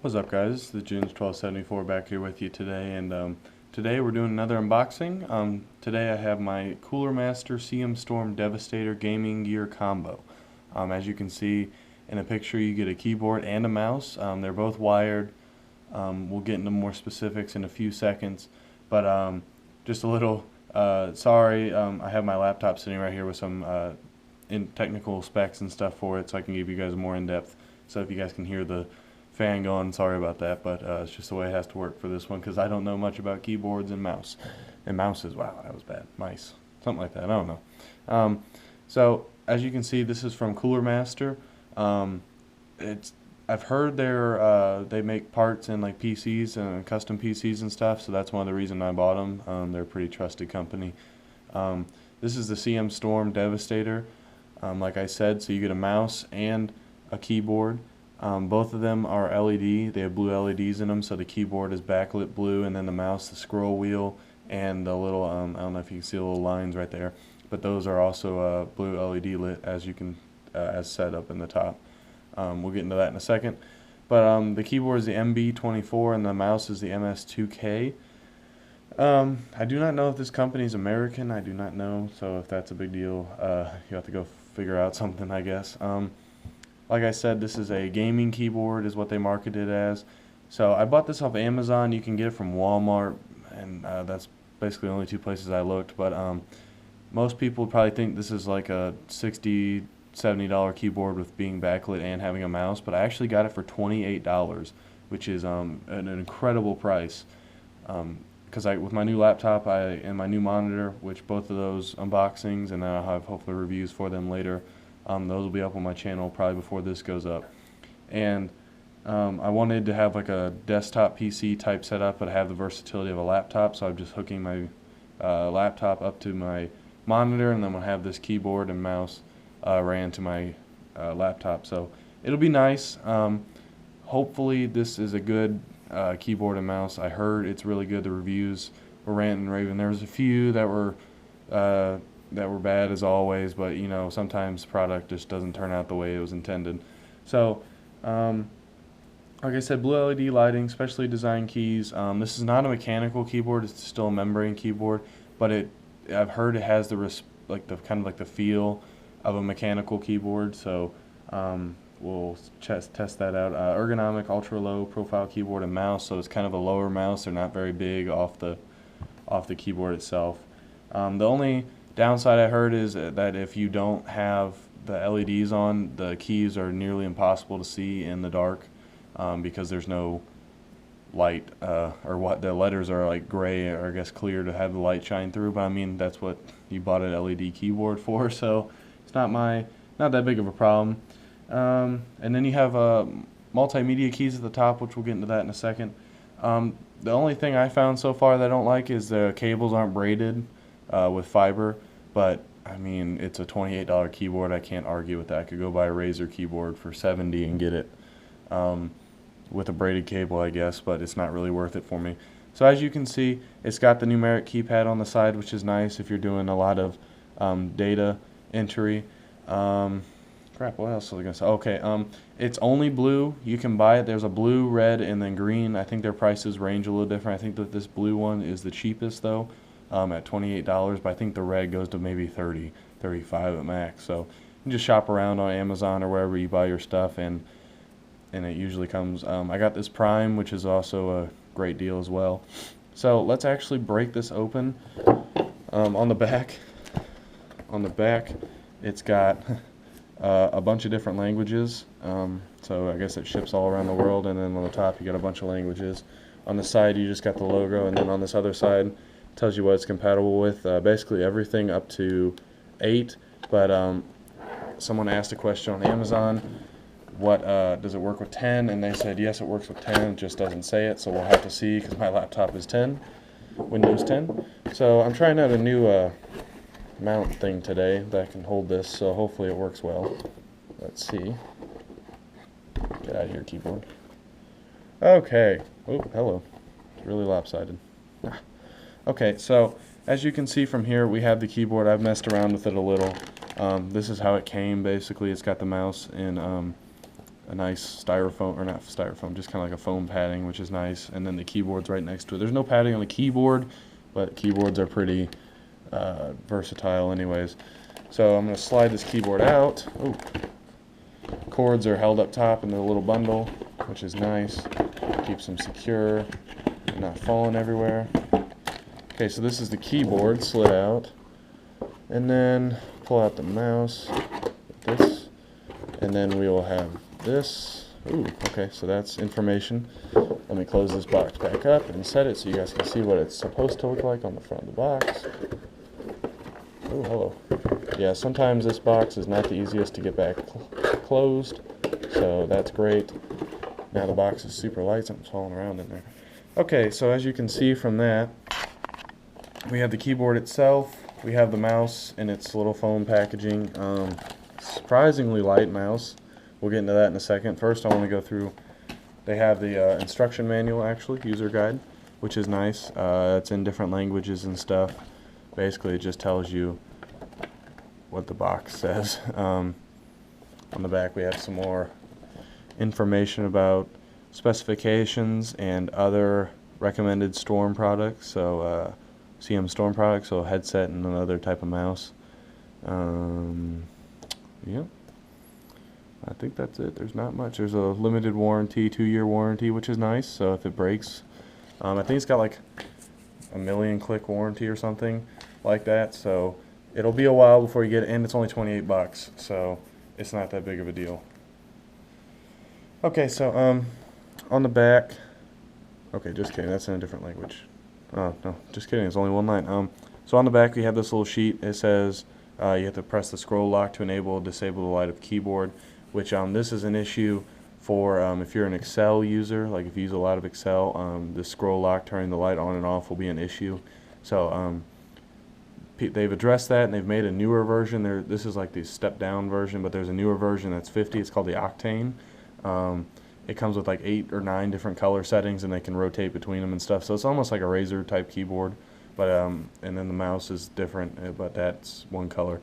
What's up, guys? This is the June's 1274 back here with you today, and today we're doing another unboxing. Today I have my Cooler Master CM Storm Devastator gaming gear combo. As you can see in a picture, you get a keyboard and a mouse. They're both wired. We'll get into more specifics in a few seconds, but just a little sorry. I have my laptop sitting right here with some technical specs and stuff for it, so I can give you guys more in-depth. So if you guys can hear the fan going, sorry about that, but it's just the way it has to work for this one because I don't know much about keyboards and mouses. Wow, that was bad. Mice, something like that. I don't know. So as you can see, this is from Cooler Master. I've heard they make parts in like PCs and custom PCs and stuff, so that's one of the reasons I bought them. They're a pretty trusted company. This is the CM Storm Devastator, like I said, so you get a mouse and a keyboard. Both of them are LED. They have blue LEDs in them, so the keyboard is backlit blue, and then the mouse, the scroll wheel, and the little, I don't know if you can see the little lines right there, but those are also blue LED lit as you can, as set up in the top. We'll get into that in a second. But the keyboard is the MB24 and the mouse is the MS2K. I do not know if this company is American. I do not know, so if that's a big deal, you have to go figure out something, I guess. Like I said, this is a gaming keyboard is what they market it as. So I bought this off Amazon. You can get it from Walmart, and that's basically the only two places I looked. But most people probably think this is like a $60, $70 keyboard with being backlit and having a mouse. But I actually got it for $28, which is an incredible price. Because with my new laptop and my new monitor, which both of those unboxings, and then I'll have hopefully reviews for them later. Those will be up on my channel probably before this goes up. And I wanted to have like a desktop PC type setup, but I have the versatility of a laptop, so I'm just hooking my laptop up to my monitor, and then I'm going to have this keyboard and mouse ran to my laptop. So it'll be nice. Hopefully this is a good keyboard and mouse. I heard it's really good. The reviews were ranting and raving. There was a few that were bad as always, but you know, sometimes product just doesn't turn out the way it was intended. So like I said, blue LED lighting, specially designed keys. This is not a mechanical keyboard, it's still a membrane keyboard, but I've heard it has the kind of the feel of a mechanical keyboard. So we'll test that out. Ergonomic ultra low profile keyboard and mouse, so it's kind of a lower mouse. They're not very big off the keyboard itself. The only downside I heard is that if you don't have the LEDs on, the keys are nearly impossible to see in the dark because there's no light, or what the letters are like gray or I guess clear to have the light shine through. But I mean, that's what you bought an LED keyboard for, so it's not that big of a problem. And then you have multimedia keys at the top, which we'll get into that in a second. The only thing I found so far that I don't like is the cables aren't braided with fiber, but I mean, it's a $28 keyboard. I can't argue with that. I could go buy a Razer keyboard for $70 and get it with a braided cable, I guess, but it's not really worth it for me. So as you can see, it's got the numeric keypad on the side, which is nice if you're doing a lot of data entry. Crap, what else was I going to say? Okay, it's only blue. You can buy it. There's a blue, red, and then green. I think their prices range a little different. I think that this blue one is the cheapest, though, at $28, but I think the red goes to maybe $30, $35 at max. So you can just shop around on Amazon or wherever you buy your stuff, and it usually comes. I got this Prime, which is also a great deal as well. So let's actually break this open. On the back, it's got a bunch of different languages, so I guess it ships all around the world, and then on the top you got a bunch of languages. On the side you just got the logo, and then on this other side it tells you what it's compatible with, basically everything up to 8, but someone asked a question on Amazon, what does it work with 10, and they said yes, it works with 10, it just doesn't say it, so we'll have to see because my laptop is 10, Windows 10. So I'm trying out a new mount thing today that can hold this, so hopefully it works well. Let's see. Get out of here, keyboard. Okay. Oh, hello. It's really lopsided. Okay, so as you can see from here, we have the keyboard. I've messed around with it a little. This is how it came, basically. It's got the mouse in a nice styrofoam, or not styrofoam, just kind of like a foam padding, which is nice. And then the keyboard's right next to it. There's no padding on the keyboard, but keyboards are pretty versatile anyways. So I'm going to slide this keyboard out. Oh, cords are held up top in the little bundle, which is nice. Keeps them secure and not falling everywhere. Okay, so this is the keyboard slid out. And then pull out the mouse, like this, and then we will have this. Ooh, okay, so that's information. Let me close this box back up and set it so you guys can see what it's supposed to look like on the front of the box. Oh, hello. Yeah, sometimes this box is not the easiest to get back closed, so that's great. Now the box is super light, something's falling around in there. Okay, so as you can see from that, we have the keyboard itself, we have the mouse in its little foam packaging. Surprisingly light mouse. We'll get into that in a second. First I want to go through, they have the instruction manual, actually, user guide, which is nice. It's in different languages and stuff. Basically it just tells you what the box says. On the back we have some more information about specifications and other recommended Storm products. So CM Storm products, so a headset and another type of mouse. Yeah, I think that's it. There's not much. There's a limited warranty, 2-year warranty, which is nice. So if it breaks, I think it's got like a 1,000,000 click warranty or something like that. So it'll be a while before you get it, and it's only 28 bucks, so it's not that big of a deal. Okay, so on the back, okay, just kidding, that's in a different language. Oh, no, just kidding, it's only one line. So on the back we have this little sheet. It says you have to press the scroll lock to enable or disable the light of keyboard, which this is an issue for if you're an Excel user, like if you use a lot of Excel, the scroll lock turning the light on and off will be an issue. So they've addressed that, and they've made a newer version. This is like the step down version, but there's a newer version that's 50. It's called the Octane. It comes with like 8 or 9 different color settings, and they can rotate between them and stuff. So it's almost like a Razer type keyboard, but and then the mouse is different, but that's one color.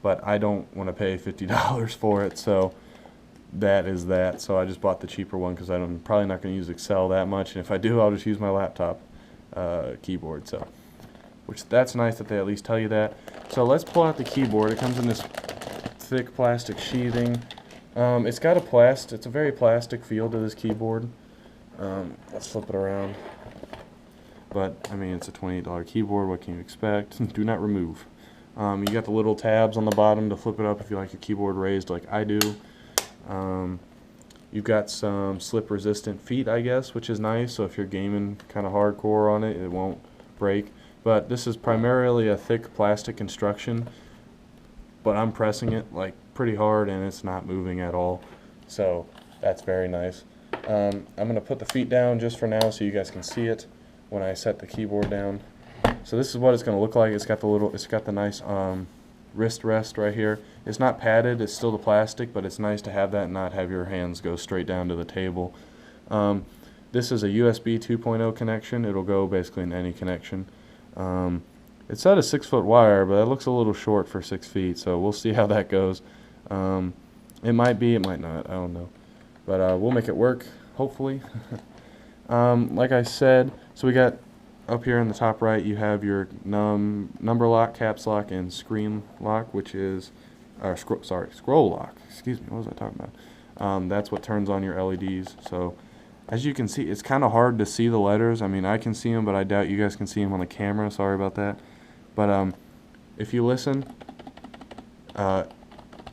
But I don't want to pay $50 for it, so that is that. So I just bought the cheaper one because I'm probably not going to use Excel that much, and if I do, I'll just use my laptop keyboard. So, that's nice that they at least tell you that. So let's pull out the keyboard. It comes in this thick plastic sheathing. It's got it's a very plastic feel to this keyboard. Let's flip it around. But I mean, it's a $28 keyboard. What can you expect? Do not remove. You got the little tabs on the bottom to flip it up if you like your keyboard raised like I do. You've got some slip resistant feet, I guess, which is nice. So if you're gaming kind of hardcore on it, it won't break. But this is primarily a thick plastic construction, but I'm pressing it like pretty hard and it's not moving at all, so that's very nice. I'm going to put the feet down just for now so you guys can see it when I set the keyboard down. So this is what it's going to look like. It's got the nice wrist rest right here. It's not padded, it's still the plastic, but it's nice to have that and not have your hands go straight down to the table. This is a USB 2.0 connection. It'll go basically in any connection. It's at a 6-foot wire, but it looks a little short for 6 feet, so we'll see how that goes. It might be, it might not, I don't know. But we'll make it work, hopefully. Like I said, so we got up here in the top right, you have your number lock, caps lock, and screen lock, which is, scroll lock. Excuse me, what was I talking about? That's what turns on your LEDs. So as you can see, it's kind of hard to see the letters. I mean, I can see them, but I doubt you guys can see them on the camera. Sorry about that. But if you listen,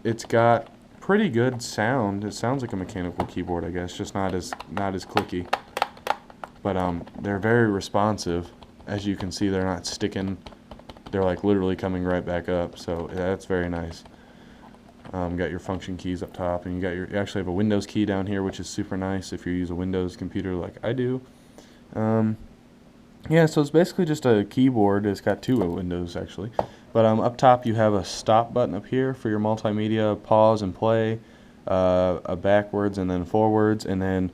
it's got pretty good sound. It sounds like a mechanical keyboard, I guess, just not as clicky. But they're very responsive. As you can see, they're not sticking. They're like literally coming right back up. So that's very nice. Got your function keys up top, and you actually have a Windows key down here, which is super nice if you use a Windows computer like I do. Yeah, so it's basically just a keyboard. It's got 2 windows actually, but up top you have a stop button up here for your multimedia, pause and play, a backwards and then forwards, and then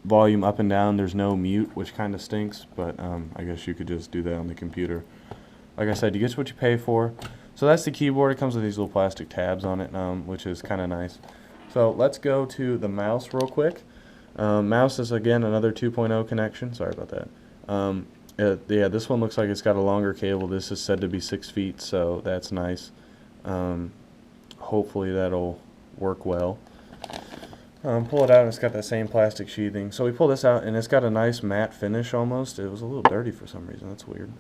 volume up and down. There's no mute, which kind of stinks, but I guess you could just do that on the computer. Like I said, you get what you pay for. So that's the keyboard. It comes with these little plastic tabs on it, which is kind of nice. So let's go to the mouse real quick. Mouse is again another 2.0 connection. Sorry about that. Yeah, this one looks like it's got a longer cable. This is said to be 6 feet, so that's nice. Hopefully that'll work well. Pull it out and it's got that same plastic sheathing. So we pull this out and it's got a nice matte finish almost. It was a little dirty for some reason. That's weird.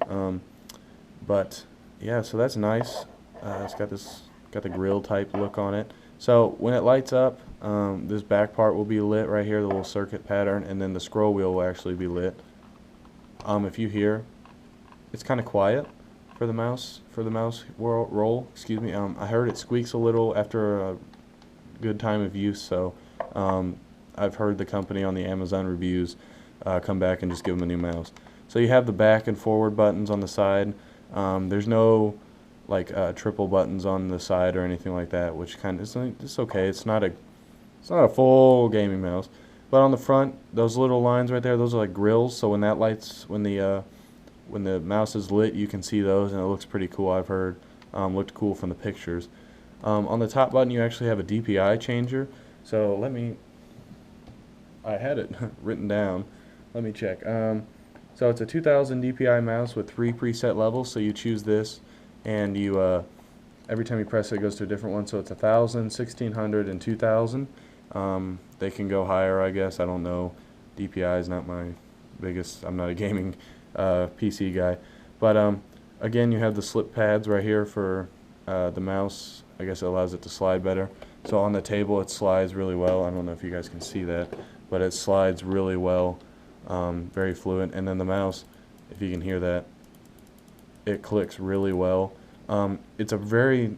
But yeah, so that's nice. It's got the grill type look on it. So when it lights up, this back part will be lit right here, the little circuit pattern, and then the scroll wheel will actually be lit. If you hear, it's kind of quiet for the mouse roll. Excuse me. I heard it squeaks a little after a good time of use, so I've heard the company on the Amazon reviews come back and just give them a new mouse. So you have the back and forward buttons on the side. There's no like triple buttons on the side or anything like that, which kind of it's okay. It's not a full gaming mouse. But on the front, those little lines right there, those are like grills. So when that lights, when the mouse is lit, you can see those, and it looks pretty cool. I've heard looked cool from the pictures. On the top button, you actually have a DPI changer. So I had it written down. Let me check. So it's a 2000 DPI mouse with 3 preset levels. So you choose this, and you every time you press it, it goes to a different one. So it's 1000, 1600, and 2000. They can go higher, I guess. I don't know. DPI is not my biggest. I'm not a gaming PC guy. But again, you have the slip pads right here for the mouse. I guess it allows it to slide better. So on the table, it slides really well. I don't know if you guys can see that, but it slides really well, very fluent. And then the mouse, if you can hear that, it clicks really well. It's a very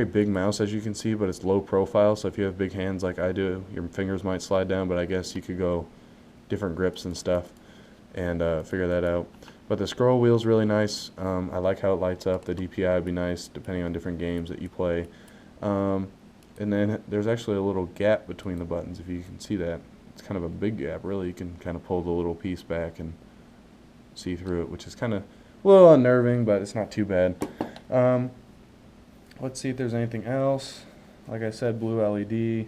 big mouse, as you can see, but it's low profile, so if you have big hands like I do, your fingers might slide down, but I guess you could go different grips and stuff and figure that out. But the scroll wheel's really nice. I like how it lights up. The DPI would be nice depending on different games that you play. And then there's actually a little gap between the buttons, if you can see that. It's kind of a big gap, really. You can kind of pull the little piece back and see through it, which is kind of a little unnerving, but it's not too bad. Let's see if there's anything else. Like I said, blue LED.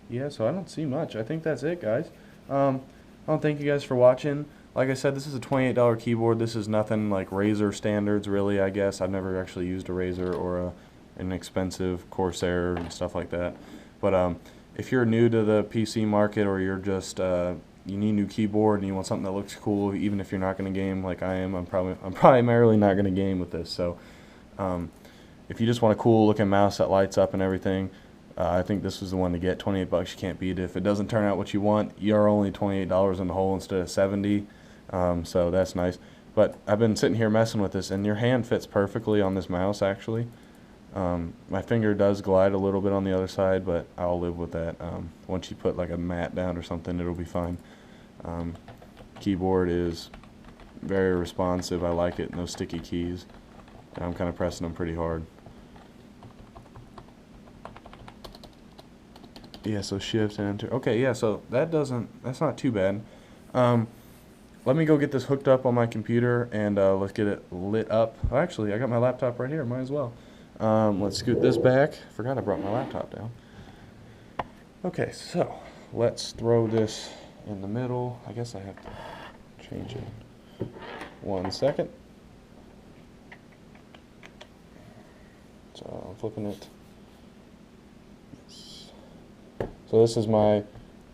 Yeah, so I don't see much. I think that's it, guys. I want to thank you guys for watching. Like I said, this is a $28 keyboard. This is nothing like Razer standards, really, I guess. I've never actually used a Razer or an expensive Corsair and stuff like that. But if you're new to the PC market, or you're just you need a new keyboard and you want something that looks cool, even if you're not going to game like I am, I'm primarily not going to game with this. So if you just want a cool looking mouse that lights up and everything, I think this is the one to get. 28 bucks, you can't beat it. If it doesn't turn out what you want, you're only $28 in the hole instead of 70. So that's nice. But I've been sitting here messing with this, and your hand fits perfectly on this mouse, actually. My finger does glide a little bit on the other side, but I'll live with that. Once you put like a mat down or something, it'll be fine. Keyboard is very responsive. I like it. No sticky keys. And I'm kind of pressing them pretty hard. Yeah, so shift and enter. Okay, yeah, so that's not too bad. Let me go get this hooked up on my computer, and let's get it lit up. Oh, actually, I got my laptop right here. Might as well. Let's scoot this back. Forgot I brought my laptop down. Okay, so let's throw this in the middle. I guess I have to change it. 1 second. So I'm flipping it. So this is my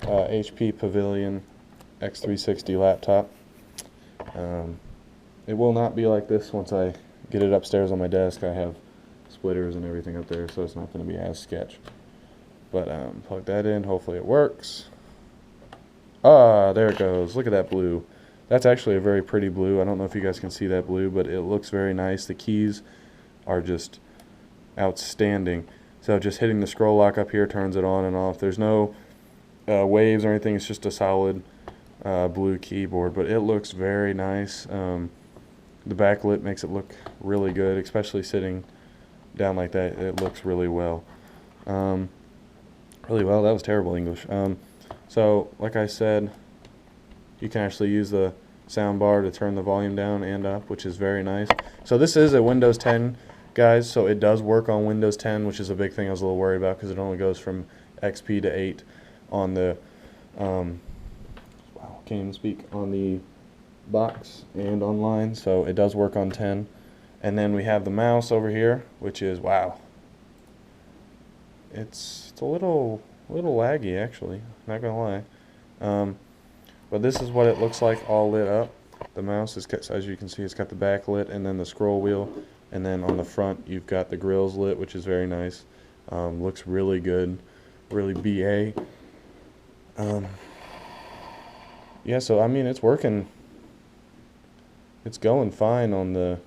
HP Pavilion X360 laptop. It will not be like this once I get it upstairs on my desk. I have splitters and everything up there, so it's not going to be as sketch. But plug that in. Hopefully it works. Ah, there it goes. Look at that blue. That's actually a very pretty blue. I don't know if you guys can see that blue, but it looks very nice. The keys are just outstanding. So just hitting the scroll lock up here turns it on and off. There's no waves or anything. It's just a solid blue keyboard, but it looks very nice. The backlit makes it look really good, especially sitting down like that. It looks really well. Really well. That was terrible English. So like I said, you can actually use the sound bar to turn the volume down and up, which is very nice. So this is a Windows 10, guys, so it does work on Windows 10, which is a big thing I was a little worried about because it only goes from XP to 8 on the wow, can't even speak, on the box and online, so it does work on 10. And then we have the mouse over here, which is, wow, it's a little laggy actually, not gonna lie. But this is what it looks like all lit up. The mouse is, as you can see, it's got the backlit and then the scroll wheel, and then on the front you've got the grills lit, which is very nice. Looks really good, really BA. Yeah, so I mean, it's working. It's going fine on the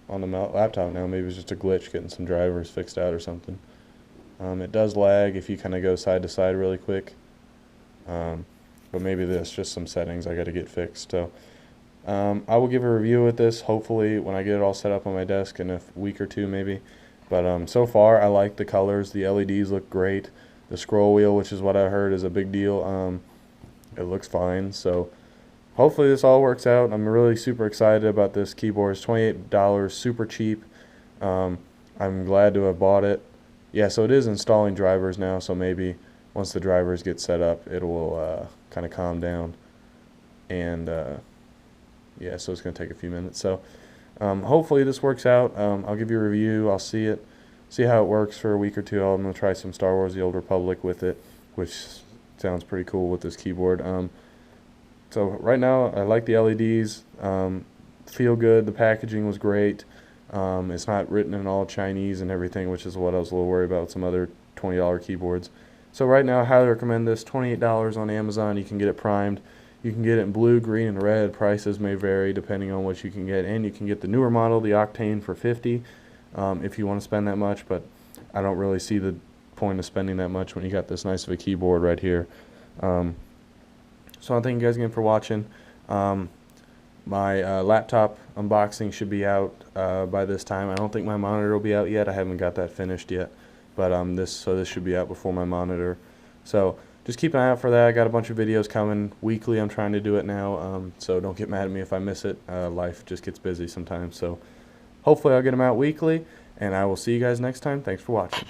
laptop now. Maybe it's just a glitch getting some drivers fixed out or something. It does lag if you kind of go side to side really quick. But maybe there's just some settings I got to get fixed. So I will give a review with this hopefully when I get it all set up on my desk in a week or two maybe. But so far I like the colors. The LEDs look great. The scroll wheel, which is what I heard is a big deal, it looks fine. So hopefully this all works out. I'm really super excited about this keyboard. It's $28, super cheap. I'm glad to have bought it. Yeah, so it is installing drivers now, so maybe once the drivers get set up, it will kind of calm down. And yeah, so it's going to take a few minutes. So hopefully this works out. I'll give you a review. I'll see how it works for a week or two. I'm going to try some Star Wars: The Old Republic with it, which sounds pretty cool with this keyboard. So right now, I like the LEDs. Feel good. The packaging was great. It's not written in all Chinese and everything, which is what I was a little worried about with some other $20 keyboards. So right now, I highly recommend this. $28 on Amazon. You can get it primed. You can get it in blue, green, and red. Prices may vary depending on what you can get. And you can get the newer model, the Octane, for $50 if you want to spend that much. But I don't really see the point of spending that much when you got this nice of a keyboard right here. So I thank you guys again for watching. My laptop unboxing should be out by this time. I don't think my monitor will be out yet. I haven't got that finished yet. But this should be out before my monitor. So just keep an eye out for that. I got a bunch of videos coming weekly. I'm trying to do it now. So don't get mad at me if I miss it. Life just gets busy sometimes. So hopefully I'll get them out weekly. And I will see you guys next time. Thanks for watching.